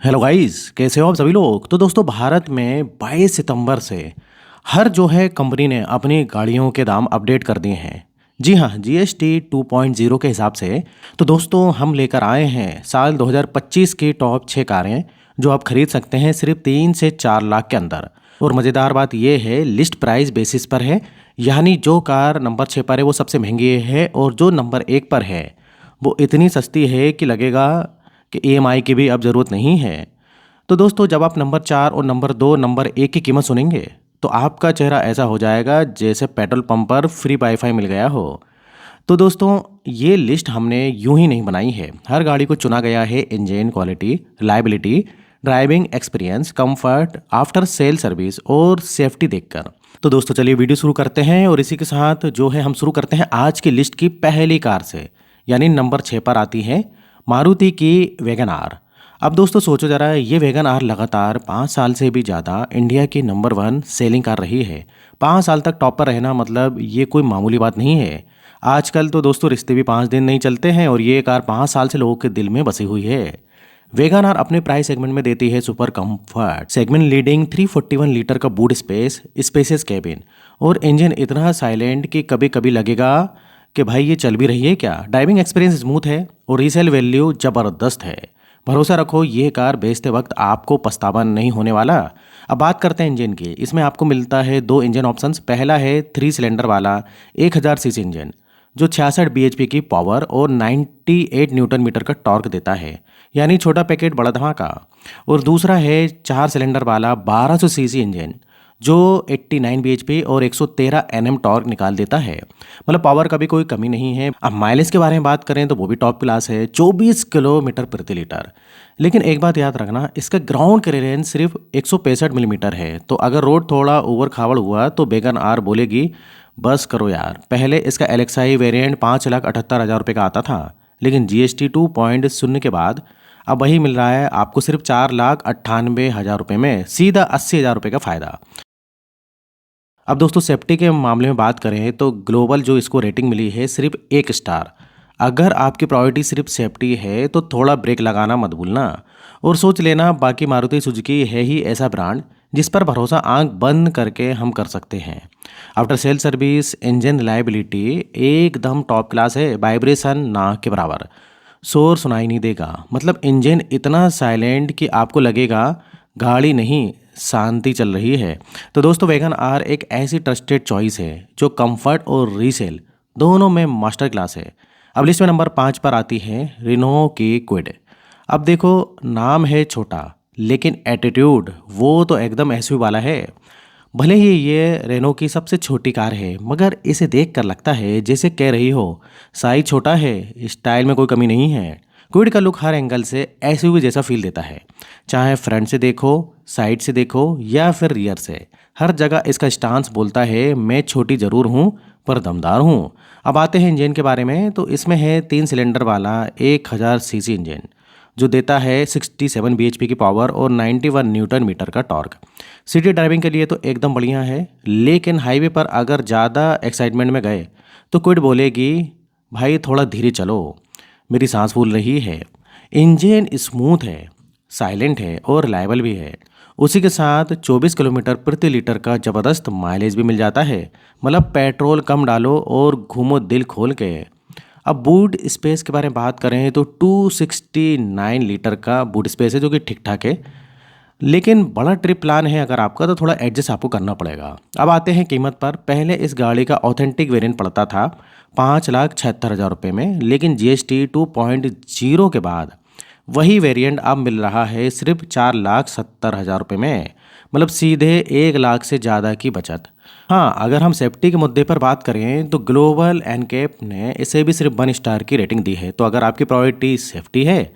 Hello guys, कैसे हो आप सभी लोग। तो दोस्तों, भारत में 22 सितंबर से हर जो है कंपनी ने अपनी गाड़ियों के दाम अपडेट कर दिए हैं। जी हाँ, जीएसटी 2.0 के हिसाब से। तो दोस्तों, हम लेकर आए हैं साल 2025 की टॉप 6 कारें जो आप खरीद सकते हैं सिर्फ 3 से 4 लाख के अंदर। और मज़ेदार बात यह है, लिस्ट प्राइस बेसिस पर है, यानी जो कार नंबर 6 पर है वो सबसे महंगी है और जो नंबर 1 पर है वो इतनी सस्ती है कि लगेगा कि ईएमआई की भी अब ज़रूरत नहीं है। तो दोस्तों, जब आप नंबर 4 और नंबर 2, नंबर 1 की कीमत सुनेंगे तो आपका चेहरा ऐसा हो जाएगा जैसे पेट्रोल पंप पर फ्री वाईफाई मिल गया हो। तो दोस्तों, ये लिस्ट हमने यूं ही नहीं बनाई है। हर गाड़ी को चुना गया है engine quality, reliability, driving experience, comfort, after sale service और सेफ्टी देखकर। तो दोस्तों, चलिए वीडियो शुरू करते हैं और इसी के साथ जो है हम शुरू करते हैं आज की लिस्ट की पहली कार से, यानी नंबर 6 पर आती है मारुति की वैगन आर। अब दोस्तों सोचो जरा, ये वैगन आर लगातार 5 साल से भी ज़्यादा इंडिया की नंबर 1 सेलिंग कार रही है। 5 साल तक टॉप पर रहना मतलब ये कोई मामूली बात नहीं है। आजकल तो दोस्तों रिश्ते भी 5 दिन नहीं चलते हैं और ये कार 5 साल से लोगों के दिल में बसी हुई है। वैगन आर अपने प्राइस सेगमेंट में देती है super comfort segment leading 341 litre का बूट स्पेस, स्पेसियस कैबिन और इंजन इतना साइलेंट कि कभी कभी लगेगा कि भाई ये चल भी रही है क्या। ड्राइविंग एक्सपीरियंस स्मूथ है और रीसेल वैल्यू ज़बरदस्त है। भरोसा रखो, ये कार बेचते वक्त आपको पछतावा नहीं होने वाला। अब बात करते हैं इंजन की। इसमें आपको मिलता है 2 इंजन ऑप्शंस। पहला है 3 सिलेंडर वाला 1000 सीसी इंजन जो 66 बीएचपी की पावर और 98 न्यूटन मीटर का टॉर्क देता है, यानी छोटा पैकेट बड़ा धमाका। और दूसरा है 4 सिलेंडर वाला 1200 सीसी इंजन जो 89 बीएचपी और 113 एनएम टॉर्क निकाल देता है। मतलब पावर का भी कोई कमी नहीं है। अब माइलेज के बारे में बात करें तो वो भी टॉप क्लास है, 24 किलोमीटर प्रति लीटर। लेकिन एक बात याद रखना, इसका ग्राउंड क्लियरेंस सिर्फ 165 मिलीमीटर है। तो अगर रोड थोड़ा ओवर खावड़ हुआ तो वैगन आर बोलेगी बस करो यार। पहले इसका एलेक्साई वेरिएंट 5,78,000 रुपये का आता था, लेकिन जीएसटी 2.0 के बाद अब वही मिल रहा है आपको सिर्फ 4,98,000 रुपये में, सीधा 80,000 रुपये का फ़ायदा। अब दोस्तों, सेफ्टी के मामले में बात करें तो ग्लोबल जो इसको रेटिंग मिली है सिर्फ 1 स्टार। अगर आपकी प्रायोरिटी सिर्फ सेफ्टी है तो थोड़ा ब्रेक लगाना मत भूलना और सोच लेना, बाकी मारुति सुजुकी है ही ऐसा ब्रांड जिस पर भरोसा आंख बंद करके हम कर सकते हैं। After sale service, engine reliability एकदम टॉप क्लास है। वाइब्रेशन ना के बराबर, शोर सुनाई नहीं देगा। मतलब इंजन इतना साइलेंट कि आपको लगेगा गाड़ी नहीं शांति चल रही है। तो दोस्तों, वैगन आर एक ऐसी ट्रस्टेड चॉइस है जो कंफर्ट और रीसेल दोनों में मास्टर क्लास है। अब लिस्ट में नंबर 5 पर आती है रिनो की क्विड। अब देखो, नाम है छोटा लेकिन एटीट्यूड वो तो एकदम एसयूवी वाला है। भले ही ये रेनो की सबसे छोटी कार है, मगर इसे देख कर लगता है जैसे कह रही हो साइज छोटा है, स्टाइल में कोई कमी नहीं है। क्विड का लुक हर एंगल से एसयूवी जैसा फील देता है, चाहे फ्रंट से देखो, साइड से देखो या फिर रियर से। हर जगह इसका स्टांस बोलता है मैं छोटी ज़रूर हूँ पर दमदार हूँ। अब आते हैं इंजन के बारे में। तो इसमें है 3 सिलेंडर वाला 1000 सीसी इंजन जो देता है 67 बीएचपी की पावर और 91 न्यूटन मीटर का टॉर्क। सिटी ड्राइविंग के लिए तो एकदम बढ़िया है, लेकिन हाईवे पर अगर ज़्यादा एक्साइटमेंट में गए तो क्विड बोलेगी भाई थोड़ा धीरे चलो, मेरी सांस फूल रही है। इंजन स्मूथ है, साइलेंट है और रिलायबल भी है। उसी के साथ 24 किलोमीटर प्रति लीटर का ज़बरदस्त माइलेज भी मिल जाता है। मतलब पेट्रोल कम डालो और घूमो दिल खोल के। अब बूट स्पेस के बारे में बात करें तो 269 लीटर का बूट स्पेस है जो कि ठीक ठाक है, लेकिन बड़ा ट्रिप प्लान है अगर आपका तो थोड़ा एडजस्ट आपको करना पड़ेगा। अब आते हैं कीमत पर। पहले इस गाड़ी का ऑथेंटिक वेरिएंट पड़ता था 5,76,000 रुपये में, लेकिन जीएसटी 2.0 के बाद वही वेरिएंट अब मिल रहा है सिर्फ 4,70,000 रुपये में। मतलब सीधे 1 लाख से ज़्यादा की बचत। हाँ, अगर हम सेफ्टी के मुद्दे पर बात करें तो ग्लोबल एनकेप ने इसे भी सिर्फ 1 स्टार की रेटिंग दी है। तो अगर आपकी प्रायोरिटी सेफ्टी है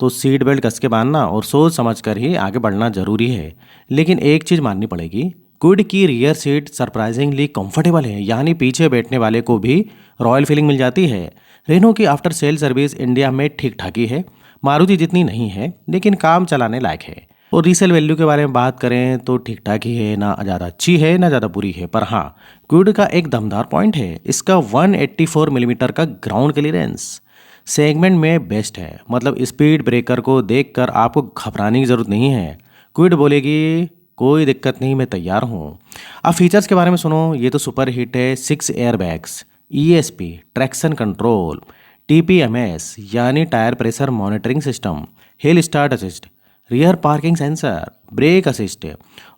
तो सीट बेल्ट कस के बांधना और सोच समझ कर ही आगे बढ़ना जरूरी है। लेकिन एक चीज़ माननी पड़ेगी, क्विड की रियर सीट सरप्राइजिंगली कंफर्टेबल है, यानी पीछे बैठने वाले को भी रॉयल फीलिंग मिल जाती है। रेनो की आफ्टर सेल सर्विस इंडिया में ठीक ठाक ही है, मारुति जितनी नहीं है लेकिन काम चलाने लायक है। और रीसेल वैल्यू के बारे में बात करें तो ठीक ठाक ही है, ना ज़्यादा अच्छी है ना ज़्यादा बुरी है। पर हाँ, क्विड का एक दमदार पॉइंट है इसका 184 मिलीमीटर का ग्राउंड क्लियरेंस। सेगमेंट में बेस्ट है। मतलब स्पीड ब्रेकर को देखकर आपको घबराने की ज़रूरत नहीं है। क्विड बोलेगी कोई दिक्कत नहीं, मैं तैयार हूँ। अब फीचर्स के बारे में सुनो, ये तो सुपर हिट है। 6 airbags, ESP traction control, TPMS यानी tyre pressure monitoring system, hill start assist, rear parking sensor, brake assist,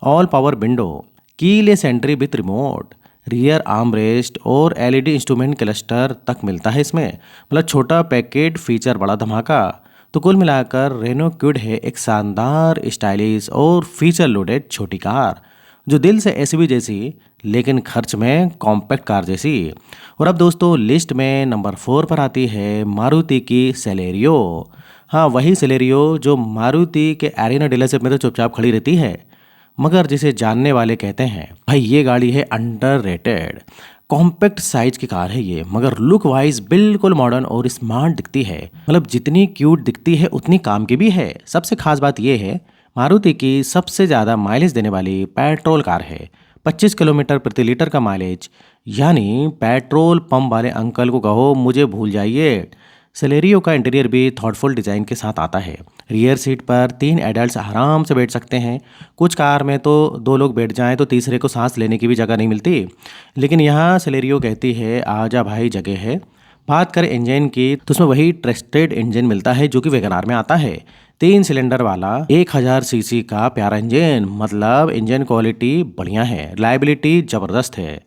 all power window, keyless entry with remote, rear arm rest और LED इंस्ट्रूमेंट क्लस्टर तक मिलता है इसमें। मतलब छोटा packet, feature बड़ा धमाका। तो कुल मिलाकर रेनो क्विड है एक शानदार, स्टाइलिश और फीचर लोडेड छोटी कार जो दिल से एसयूवी जैसी लेकिन खर्च में कॉम्पैक्ट कार जैसी। और अब दोस्तों लिस्ट में नंबर 4 पर आती है मारुति की सेलेरियो। हाँ, वही सेलेरियो जो मारुति के एरिना डीलरशिप में तो चुपचाप खड़ी रहती है, मगर जिसे जानने वाले कहते हैं भाई ये गाड़ी है अंडररेटेड। कॉम्पैक्ट साइज की कार है ये, मगर लुक वाइज बिल्कुल मॉडर्न और स्मार्ट दिखती है। मतलब जितनी क्यूट दिखती है उतनी काम की भी है। सबसे खास बात ये है मारुति की सबसे ज़्यादा माइलेज देने वाली पेट्रोल कार है। 25 किलोमीटर प्रति लीटर का माइलेज, यानी पेट्रोल पंप वाले अंकल को कहो मुझे भूल जाइए। सेलेरियो का इंटीरियर भी थॉटफुल डिज़ाइन के साथ आता है। रियर सीट पर 3 एडल्ट्स आराम से बैठ सकते हैं। कुछ कार में तो 2 लोग बैठ जाएं तो तीसरे को सांस लेने की भी जगह नहीं मिलती, लेकिन यहाँ सेलेरियो कहती है आजा भाई जगह है। बात करें इंजन की तो उसमें वही ट्रस्टेड इंजन मिलता है जो कि वैगनार में आता है। 3 सिलेंडर वाला 1000 सीसी का प्यारा इंजन। मतलब इंजन क्वालिटी बढ़िया है, रिलायबिलिटी ज़बरदस्त है।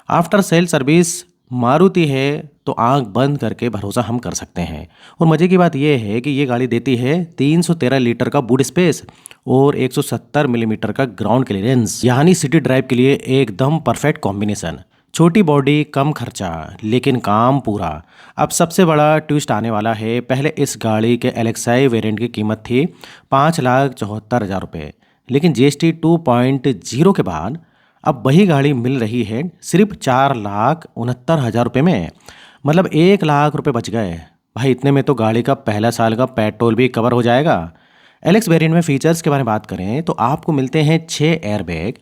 आफ्टर सेल सर्विस मारुति है तो आंख बंद करके भरोसा हम कर सकते हैं। और मज़े की बात यह है कि ये गाड़ी देती है 313 लीटर का बूट स्पेस और 170 मिलीमीटर का ग्राउंड क्लियरेंस, यानी सिटी ड्राइव के लिए एकदम परफेक्ट कॉम्बिनेशन। छोटी बॉडी, कम खर्चा, लेकिन काम पूरा। अब सबसे बड़ा ट्विस्ट आने वाला है। पहले इस गाड़ी के LXi वेरिएंट की कीमत थी 5,74,000 रुपये, लेकिन GST 2.0 के बाद अब वही गाड़ी मिल रही है सिर्फ 4,69,000 रुपये में। मतलब 1 लाख रुपये बच गए भाई। इतने में तो गाड़ी का पहला साल का पेट्रोल भी कवर हो जाएगा। LX वेरिएंट में फीचर्स के बारे में बात करें तो आपको मिलते हैं 6 एयरबैग,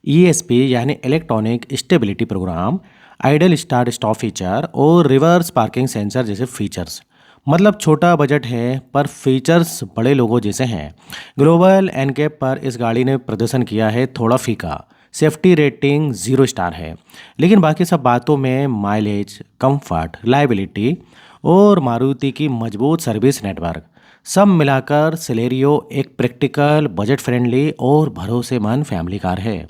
ESP यानी electronic stability program, idle start stop feature और रिवर्स पार्किंग सेंसर जैसे फीचर्स। मतलब छोटा बजट है पर फीचर्स बड़े लोगों जैसे हैं। ग्लोबल एनकैप पर इस गाड़ी ने प्रदर्शन किया है थोड़ा फीका। सेफ्टी रेटिंग 0 स्टार है, लेकिन बाकी सब बातों में माइलेज, कंफर्ट, रिलायबिलिटी और मारुति की मजबूत सर्विस नेटवर्क सब मिलाकर सेलेरियो एक प्रैक्टिकल, बजट फ्रेंडली और भरोसेमंद फैमिली कार है।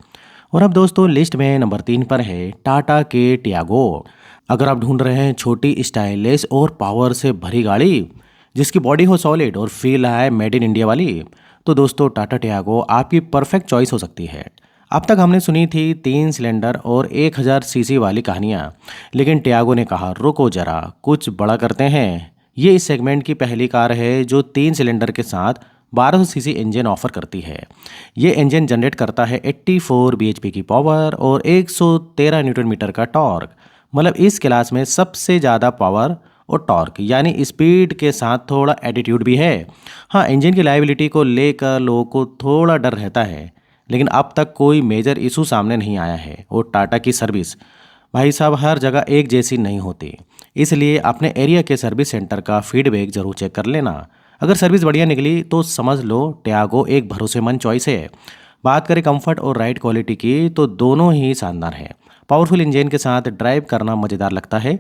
और अब दोस्तों लिस्ट में नंबर 3 पर है टाटा के टियागो। अगर आप ढूंढ रहे हैं छोटी, स्टाइलिश और पावर से भरी गाड़ी जिसकी बॉडी हो सॉलिड और फील आए मेड इन इंडिया वाली, तो दोस्तों टाटा टियागो आपकी परफेक्ट चॉइस हो सकती है। अब तक हमने सुनी थी 3 सिलेंडर और 1000 सीसी वाली कहानियाँ, लेकिन टियागो ने कहा रुको जरा, कुछ बड़ा करते हैं। ये इस सेगमेंट की पहली कार है जो 3 सिलेंडर के साथ 1200 सीसी इंजन ऑफर करती है। ये इंजन जनरेट करता है 84 bhp की पावर और 113 न्यूटन मीटर का टॉर्क। मतलब इस क्लास में सबसे ज़्यादा पावर और टॉर्क, यानी स्पीड के साथ थोड़ा एटीट्यूड भी है। हाँ, इंजन की लाइबिलिटी को लेकर लोगों को थोड़ा डर रहता है, लेकिन अब तक कोई मेजर इशू सामने नहीं आया है। और टाटा की सर्विस भाई साहब हर जगह एक जैसी नहीं होती, इसलिए अपने एरिया के सर्विस सेंटर का फीडबैक जरूर चेक कर लेना। अगर सर्विस बढ़िया निकली तो समझ लो टियागो एक भरोसेमंद चॉइस है। बात करें कंफर्ट और राइड क्वालिटी की तो दोनों ही शानदार है। पावरफुल इंजन के साथ ड्राइव करना मज़ेदार लगता है।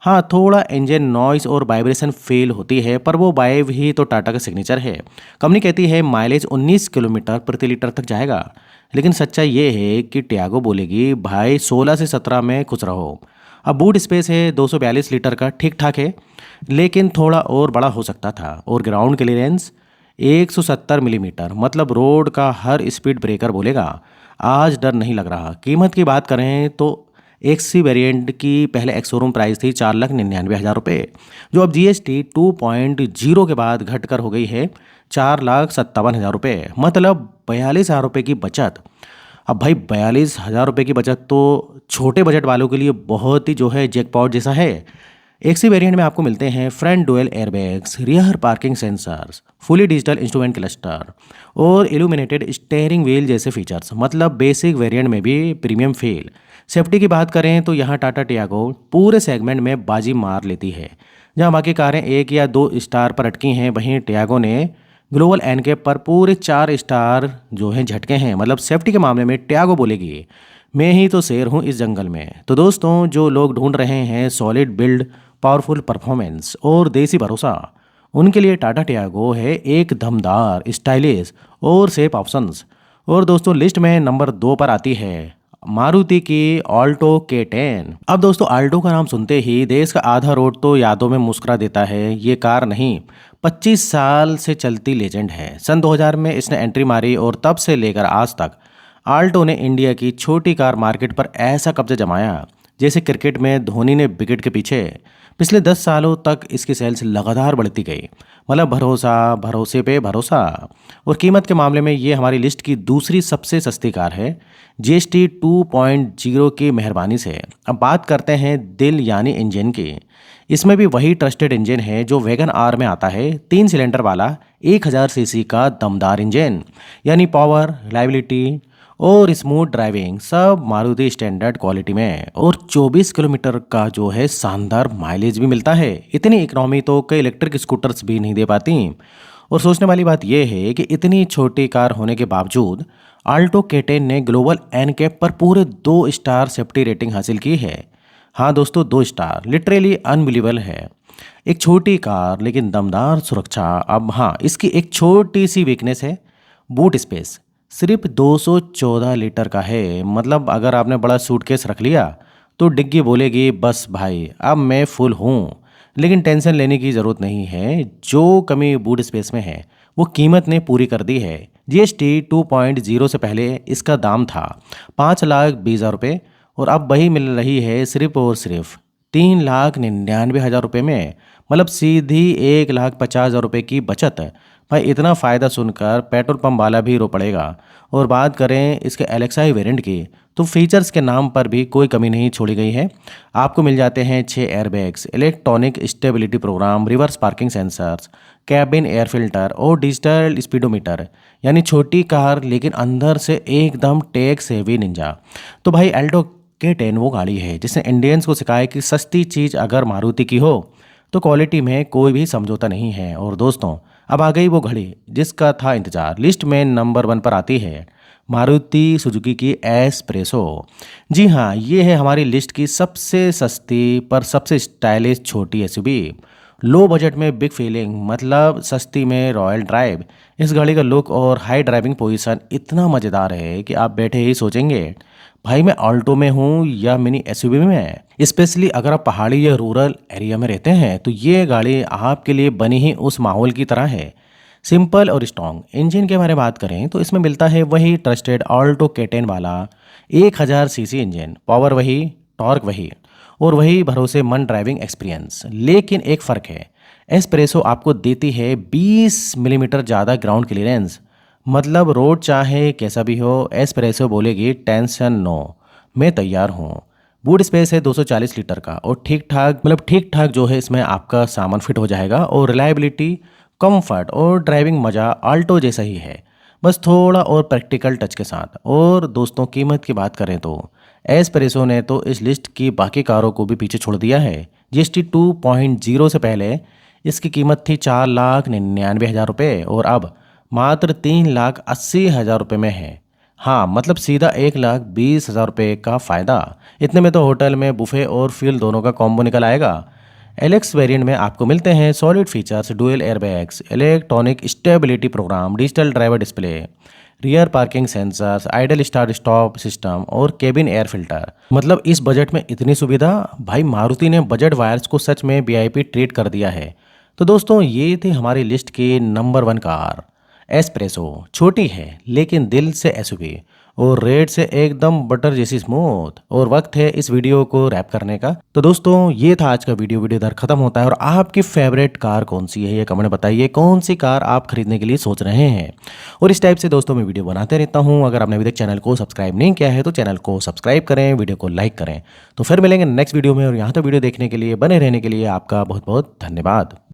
हाँ, थोड़ा इंजन नॉइस और वाइब्रेशन फील होती है, पर वो वाइब ही तो टाटा का सिग्नेचर है। कंपनी कहती है माइलेज 19 किलोमीटर प्रति लीटर तक जाएगा, लेकिन सच्चाई ये है कि टियागो बोलेगी भाई 16 से 17 में खुश रहो। अब बूट स्पेस है 242 लीटर का, ठीक ठाक है, लेकिन थोड़ा और बड़ा हो सकता था। और ग्राउंड क्लियरेंस 170 मिलीमीटर, मतलब रोड का हर स्पीड ब्रेकर बोलेगा आज डर नहीं लग रहा। कीमत की बात करें तो XC वेरिएंट की पहले एक्स शोरूम प्राइस थी 4,99,000 रुपये, जो अब GST 2.0 के बाद घटकर हो गई है 4,57,000 रुपये। मतलब 42,000 रुपये की बचत। अब भाई 42,000 रुपये की बचत तो छोटे बजट वालों के लिए बहुत ही जो है जैकपॉट जैसा है। XC वेरिएंट में आपको मिलते हैं front dual airbags, rear parking sensors, fully digital instrument cluster और इल्यूमिनेटेड स्टीयरिंग व्हील जैसे फीचर्स। मतलब बेसिक वेरिएंट में भी प्रीमियम फील। सेफ्टी की बात करें तो यहाँ टाटा टियागो पूरे सेगमेंट में बाजी मार लेती है। जहाँ बाकी कारें 1 या 2 स्टार पर अटकी हैं, वहीं टियागो ने ग्लोबल एनकेप पर पूरे 4 स्टार जो हैं झटके हैं। मतलब सेफ्टी के मामले में टियागो बोलेगी मैं ही तो शेर हूँ इस जंगल में। तो दोस्तों, जो लोग ढूंढ रहे हैं सॉलिड बिल्ड, पावरफुल परफॉर्मेंस और देसी भरोसा, उनके लिए टाटा टियागो है एक दमदार, स्टाइलिश और सेफ ऑप्शंस। और दोस्तों, लिस्ट में नंबर 2 पर आती है मारुति की ऑल्टो K10। अब दोस्तों, ऑल्टो का नाम सुनते ही देश का आधा रोड तो यादों में मुस्कुरा देता है। ये कार नहीं, 25 साल से चलती लेजेंड है। सन 2000 में इसने एंट्री मारी और तब से लेकर आज तक ऑल्टो ने इंडिया की छोटी कार मार्केट पर ऐसा कब्जा जमाया जैसे क्रिकेट में धोनी ने विकेट के पीछे। पिछले 10 सालों तक इसकी सेल्स लगातार बढ़ती गई। मतलब भरोसा, भरोसे पे भरोसा। और कीमत के मामले में ये हमारी लिस्ट की दूसरी सबसे सस्ती कार है, GST 2.0 की मेहरबानी से। अब बात करते हैं दिल यानी इंजन की। इसमें भी वही ट्रस्टेड इंजन है जो वैगन आर में आता है, 3 सिलेंडर वाला 1000 सीसी का दमदार इंजन। यानी पावर, रिलायबिलिटी और स्मूथ ड्राइविंग सब मारुति स्टैंडर्ड क्वालिटी में। और 24 किलोमीटर का जो है शानदार माइलेज भी मिलता है। इतनी इकोनॉमी तो कई इलेक्ट्रिक स्कूटर्स भी नहीं दे पाती। और सोचने वाली बात यह है कि इतनी छोटी कार होने के बावजूद ऑल्टो K10 ने ग्लोबल एनकेप पर पूरे 2 स्टार सेफ्टी रेटिंग हासिल की है। हाँ दोस्तों, 2 स्टार लिटरली अनबिलीवेबल है। एक छोटी कार लेकिन दमदार सुरक्षा। अब हाँ, इसकी एक छोटी सी वीकनेस है, बूट स्पेस सिर्फ 214 लीटर का है। मतलब अगर आपने बड़ा सूटकेस रख लिया तो डिग्गी बोलेगी बस भाई अब मैं फुल हूँ। लेकिन टेंशन लेने की ज़रूरत नहीं है, जो कमी बूट स्पेस में है वो कीमत ने पूरी कर दी है। GST 2.0 से पहले इसका दाम था 5,20,000 रुपये और अब वही मिल रही है सिर्फ और सिर्फ 3,99,000 रुपये में। मतलब सीधी 1,50,000 रुपये की बचत। भाई इतना फ़ायदा सुनकर पेट्रोल पंप वाला भी रो पड़ेगा। और बात करें इसके LXi वेरिएंट की तो फीचर्स के नाम पर भी कोई कमी नहीं छोड़ी गई है। आपको मिल जाते हैं 6 airbags, electronic stability program, reverse parking sensors, cabin air filter और डिजिटल स्पीडोमीटर। यानी छोटी कार लेकिन अंदर से एकदम टेक सेवी निंजा। तो भाई ऑल्टो K10 वो गाड़ी है जिसने इंडियंस को सिखाया कि सस्ती चीज़ अगर मारुति की हो तो क्वालिटी में कोई भी समझौता नहीं है। और दोस्तों, अब आ गई वो घड़ी जिसका था इंतजार। लिस्ट में नंबर 1 पर आती है मारुति सुजुकी की एस्प्रेसो। जी हाँ, ये है हमारी लिस्ट की सबसे सस्ती पर सबसे स्टाइलिश छोटी SUV। लो बजट में बिग फीलिंग, मतलब सस्ती में रॉयल ड्राइव। इस गाड़ी का लुक और हाई ड्राइविंग पोजीशन इतना मज़ेदार है कि आप बैठे ही सोचेंगे भाई मैं ऑल्टो में हूँ या मिनी SUV में। स्पेशली अगर आप पहाड़ी या रूरल एरिया में रहते हैं तो ये गाड़ी आपके लिए बनी ही उस माहौल की तरह है। सिंपल और स्ट्रॉन्ग। इंजन के बारे में बात करें तो इसमें मिलता है वही ट्रस्टेड ऑल्टो K10 वाला 1000 सीसी इंजन। पावर वही, टॉर्क वही और वही भरोसेमंद ड्राइविंग एक्सपीरियंस। लेकिन एक फ़र्क है, एस्प्रेसो आपको देती है 20 मिलीमीटर ज़्यादा ग्राउंड क्लियरेंस। मतलब रोड चाहे कैसा भी हो, एस्प्रेसो बोलेगी टेंशन नो, मैं तैयार हूँ। बूट स्पेस है 240 लीटर का और ठीक ठाक, मतलब ठीक ठाक जो है इसमें आपका सामान फिट हो जाएगा। और रिलायबिलिटी, कंफर्ट और ड्राइविंग मज़ा ऑल्टो जैसा ही है, बस थोड़ा और प्रैक्टिकल टच के साथ। और दोस्तों, कीमत की बात करें तो एस्प्रेसो ने तो इस लिस्ट की बाकी कारों को भी पीछे छोड़ दिया है। GST 2.0 से पहले इसकी कीमत थी 4,99,000 रुपये और अब मात्र 3,80,000 रुपये में है। हाँ, मतलब सीधा 1,20,000 रुपये का फ़ायदा। इतने में तो होटल में बुफे और फ्यूल दोनों का कॉम्बो निकल आएगा। LX वेरिएंट में आपको मिलते हैं solid features, dual airbags, electronic stability program, digital driver display, rear parking sensors, idle start stop system और केबिन एयर फिल्टर। मतलब इस बजट में इतनी सुविधा, भाई मारुति ने बजट वायर्स को सच में VIP ट्रीट कर दिया है। तो दोस्तों, ये थी हमारी लिस्ट की नंबर 1 कार एस्प्रेसो। छोटी है लेकिन दिल से SUV और रेट से एकदम बटर जैसी स्मूथ। और वक्त है इस वीडियो को रैप करने का। तो दोस्तों, ये था आज का वीडियो इधर खत्म होता है। और आपकी फेवरेट कार कौन सी है ये कमेंट में बताइए, कौन सी कार आप खरीदने के लिए सोच रहे हैं। और इस टाइप से दोस्तों मैं वीडियो बनाते रहता हूँ। अगर आपने अभी तक चैनल को सब्सक्राइब नहीं किया है तो चैनल को सब्सक्राइब करें, वीडियो को लाइक करें। तो फिर मिलेंगे नेक्स्ट वीडियो में। और यहाँ तक वीडियो देखने के लिए, बने रहने के लिए आपका बहुत बहुत धन्यवाद।